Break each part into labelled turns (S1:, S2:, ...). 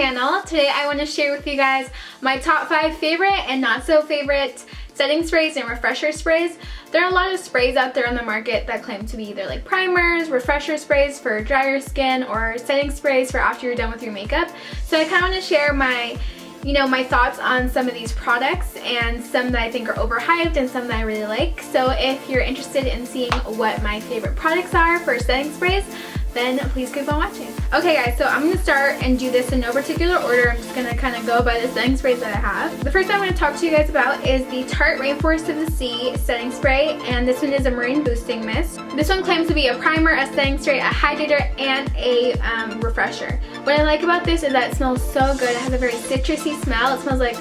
S1: channel. Today I want to share with you guys my top 5 favorite and not so favorite setting sprays and refresher sprays. There are a lot of sprays out there on the market that claim to be either like primers, refresher sprays for drier skin, or setting sprays for after you're done with your makeup. So I kind of want to share my thoughts on some of these products, and some that I think are overhyped and some that I really like. So if you're interested in seeing what my favorite products are for setting sprays, then please keep on watching. Okay guys, so I'm going to start and do this in no particular order. I'm just going to kind of go by the setting sprays that I have. The first one I'm going to talk to you guys about is the Tarte Rainforest of the Sea setting spray, and this one is a marine boosting mist. This one claims to be a primer, a setting spray, a hydrator, and a refresher. What I like about this is that it smells so good. It has a very citrusy smell. It smells like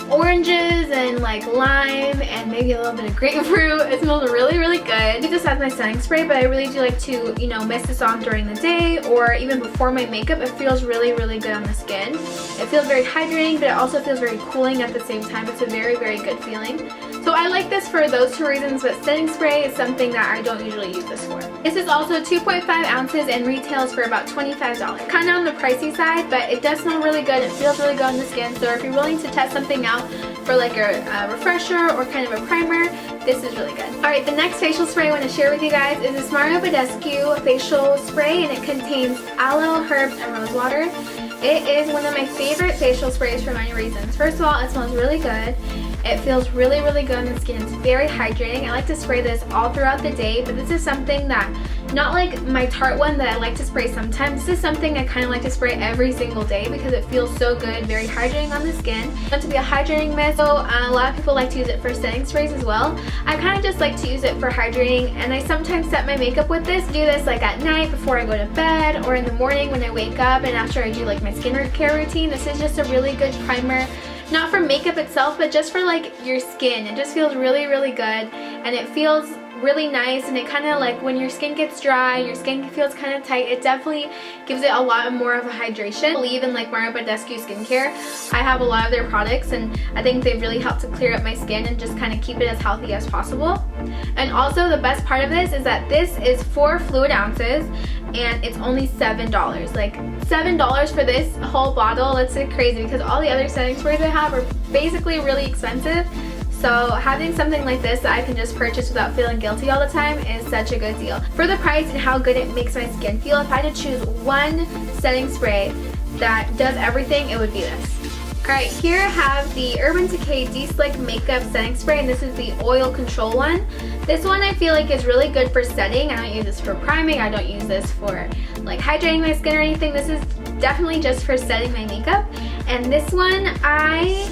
S1: oranges and like lime and maybe a little bit of grapefruit. It smells really, really good. I do this as my setting spray, but I really do like to, mist this on during the day or even before my makeup. It feels really, really good on the skin. It feels very hydrating, but it also feels very cooling at the same time. It's a very, very good feeling. So I like this for those two reasons, but setting spray is something that I don't usually use this for. This is also 2.5 ounces and retails for about $25. Kind of on the pricey side, but it does smell really good. It feels really good on the skin. So if you're willing to test something out for like a refresher or kind of a primer, this is really good. Alright, the next facial spray I want to share with you guys is this Badescu facial spray, and it contains aloe, herbs, and rosewater. It is one of my favorite facial sprays for many reasons. First of all, it smells really good. It feels really, really good on the skin. It's very hydrating. I like to spray this all throughout the day, but this is something that, not like my Tarte one that I like to spray sometimes, this is something I kind of like to spray every single day because it feels so good, very hydrating on the skin. It's meant to be a hydrating mist, so a lot of people like to use it for setting sprays as well. I kind of just like to use it for hydrating, and I sometimes set my makeup with this. Do this like at night before I go to bed, or in the morning when I wake up and after I do like my skincare routine. This is just a really good primer. Not for makeup itself, but just for like your skin. It just feels really, really good, and it feels really nice, and it kind of like when your skin gets dry, your skin feels kind of tight, it definitely gives it a lot more of a hydration. I believe in like Badescu skincare. I have a lot of their products, and I think they've really helped to clear up my skin and just kind of keep it as healthy as possible. And also the best part of this is that this is 4 fluid ounces and it's only $7. Like $7 for this whole bottle. That's crazy because all the other setting sprays I have are basically really expensive. So having something like this that I can just purchase without feeling guilty all the time is such a good deal. For the price and how good it makes my skin feel, if I had to choose one setting spray that does everything, it would be this. Alright, here I have the Decay DeSlick Makeup Setting Spray, and this is the oil control one. This one I feel like is really good for setting. I don't use this for priming, I don't use this for like hydrating my skin or anything. This is definitely just for setting my makeup. And this one I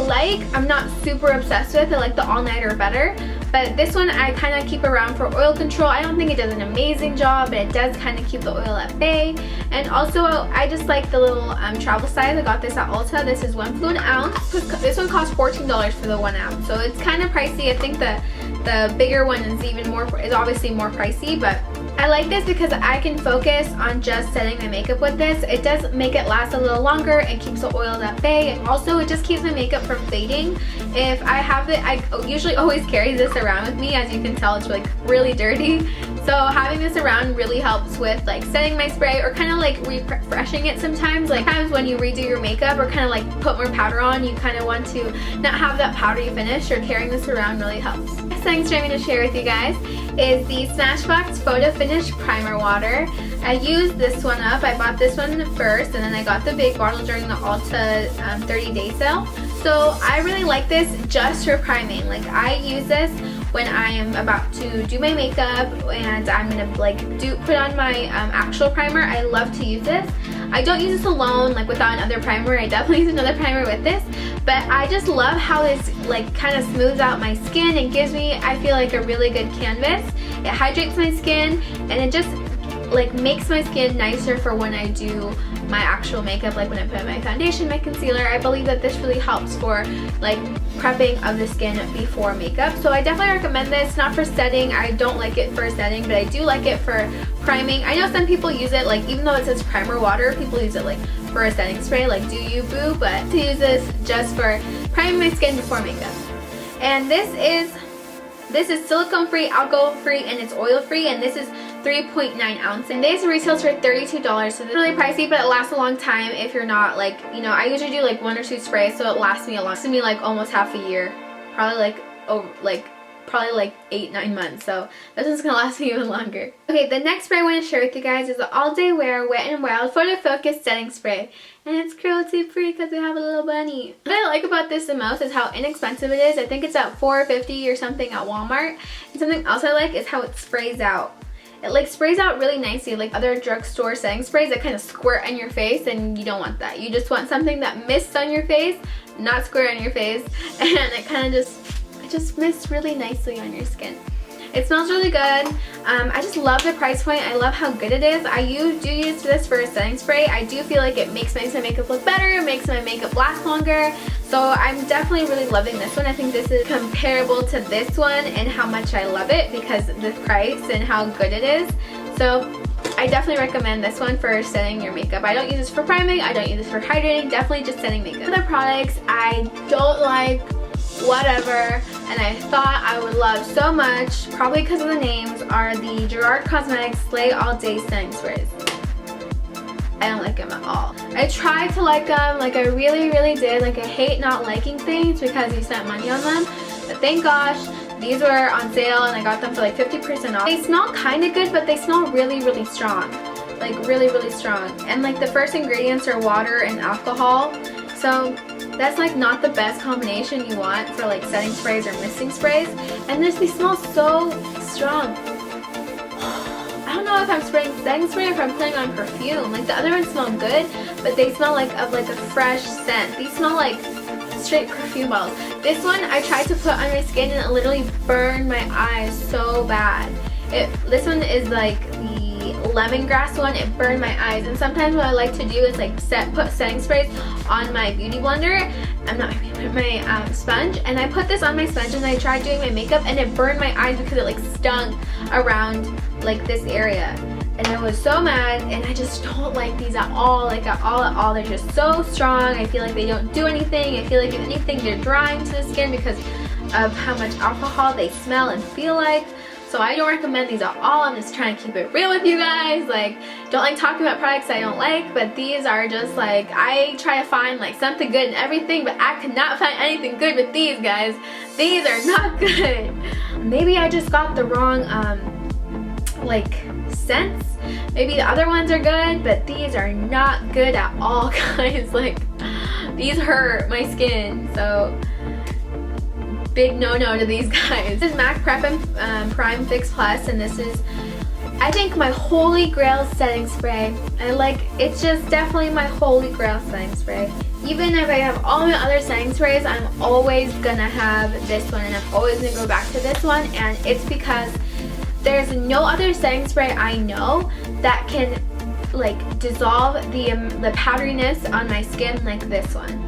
S1: like. I'm not super obsessed with. I like the all nighter better, but this one I kind of keep around for oil control. I don't think it does an amazing job, but it does kind of keep the oil at bay. And also I just like the little travel size. I got this at Ulta. This is 1 fluid ounce. This one costs $14 for the 1 ounce, so it's kind of pricey. I think the bigger one is obviously more pricey, but I like this because I can focus on just setting my makeup with this. It does make it last a little longer and keeps the oils at bay, and also it just keeps my makeup from fading. If I have it, I usually always carry this around with me. As you can tell, it's like really dirty. So having this around really helps with like setting my spray or kind of like refreshing it sometimes. Like times when you redo your makeup or kind of like put more powder on, you kind of want to not have that powdery finish, or carrying this around really helps. The next thing I'm going to share with you guys is the SmashBox Photo Finish Primer Water. I used this one up. I bought this one first, and then I got the big bottle during the Ulta 30-day sale. So I really like this just for priming. Like I use this when I am about to do my makeup and I'm gonna like put on my actual primer. I love to use this. I don't use this alone, like without another primer. I definitely use another primer with this, but I just love how this like kind of smooths out my skin and gives me, I feel like, a really good canvas. It hydrates my skin, and it just like makes my skin nicer for when I do my actual makeup, like when I put my foundation, my concealer. I believe that this really helps for like prepping of the skin before makeup. So I definitely recommend this. Not for setting. I don't like it for setting, but I do like it for priming. I know some people use it, like even though it says primer water, people use it like for a setting spray, like do you boo, but to use this just for priming my skin before makeup. And this is This is silicone free, alcohol free, and it's oil free, and this is 3.9 ounce. And this retails for $32, so it's really pricey, but it lasts a long time if you're not like, you know, I usually do like 1 or 2 sprays, so it lasts me like almost half a year. Probably like 8-9 months, so this one's gonna last me even longer. Okay, the next spray I want to share with you guys is the All Day Wear Wet n Wild Photo Focus Setting Spray, and it's cruelty free because we have a little bunny. What I like about this the most is how inexpensive it is. I think it's at $4.50 or something at Walmart. And something else I like is how it sprays out. It like sprays out really nicely, like other drugstore setting sprays that kind of squirt on your face, and you don't want that. You just want something that mists on your face, not squirt on your face, and it kind of just mists really nicely on your skin. It smells really good. I just love the price point. I love how good it is. I do use this for a setting spray. I do feel like it makes my makeup look better, it makes my makeup last longer. So I'm definitely really loving this one. I think this is comparable to this one and how much I love it because of the price and how good it is. So I definitely recommend this one for setting your makeup. I don't use this for priming, I don't use this for hydrating, definitely just setting makeup. Other products I don't like, whatever, and I thought I would love so much, probably because of the names, are the Gerard Cosmetics Slay All Day Setting Sprays. I don't like them at all. I tried to like them, like I really did. Like I hate not liking things because you spent money on them, but thank gosh these were on sale and I got them for like 50% off. They smell kind of good, but they smell really strong, like really strong, and like the first ingredients are water and alcohol, so that's like not the best combination you want for like setting sprays or misting sprays. And they smell so strong. I don't know if I'm spraying setting spray or if I'm putting on perfume. Like the other ones smell good, but they smell like of like a fresh scent. These smell like straight perfume bottles. This one I tried to put on my skin and it literally burned my eyes so bad. This one is like the lemongrass one. It burned my eyes, and sometimes what I like to do is like put setting sprays on my beauty blender. My sponge, and I put this on my sponge and I tried doing my makeup and it burned my eyes because it like stung around like this area, and I was so mad. And I just don't like these at all, like at all. They're just so strong. I feel like they don't do anything. I feel like if anything they're drying to the skin because of how much alcohol they smell and feel like. So I don't recommend these at all. I'm just trying to keep it real with you guys. Like, don't like talking about products I don't like, but these are just like, I try to find like something good in everything, but I could not find anything good with these, guys. These are not good. Maybe I just got the wrong like scents. Maybe the other ones are good, but these are not good at all, guys. Like, these hurt my skin, so big no-no to these guys. This is MAC Prep and Prime Fix Plus, and this is, I think, my holy grail setting spray. It's just definitely my holy grail setting spray. Even if I have all my other setting sprays, I'm always gonna have this one, and I'm always gonna go back to this one, and it's because there's no other setting spray I know that can like dissolve the powderiness on my skin like this one.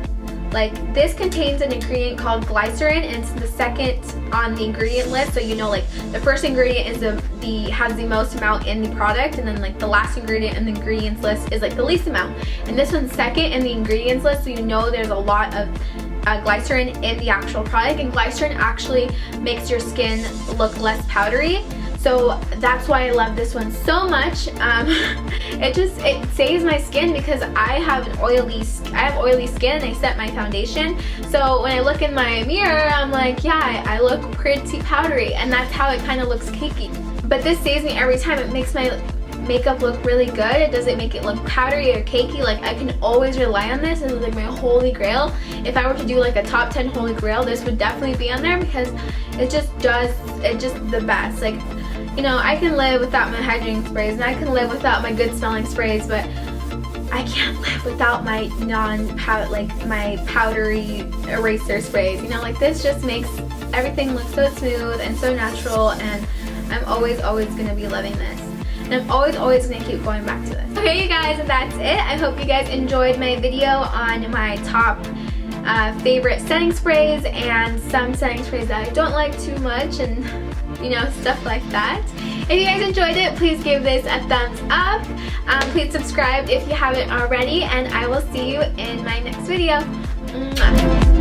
S1: Like, this contains an ingredient called glycerin, and it's the second on the ingredient list. So you know, like the first ingredient is has the most amount in the product, and then like the last ingredient in the ingredients list is like the least amount. And this one's second in the ingredients list, so you know there's a lot of glycerin in the actual product, and glycerin actually makes your skin look less powdery. So that's why I love this one so much. It saves my skin because I have oily skin and I set my foundation. So when I look in my mirror, I'm like, yeah, I look pretty powdery, and that's how it kind of looks cakey. But this saves me every time. It makes my makeup look really good. It doesn't make it look powdery or cakey. Like, I can always rely on this. This is like my holy grail. If I were to do like a top 10 holy grail, this would definitely be on there because it's just the best. Like, you know, I can live without my hydrating sprays, and I can live without my good smelling sprays, but I can't live without my my powdery eraser sprays. You know, like this just makes everything look so smooth and so natural, and I'm always gonna be loving this. And I'm always gonna keep going back to this. Okay, you guys, that's it. I hope you guys enjoyed my video on my top favorite setting sprays and some setting sprays that I don't like too much, and you know, stuff like that. If you guys enjoyed it, please give this a thumbs up. Please subscribe if you haven't already, and I will see you in my next video. Mwah.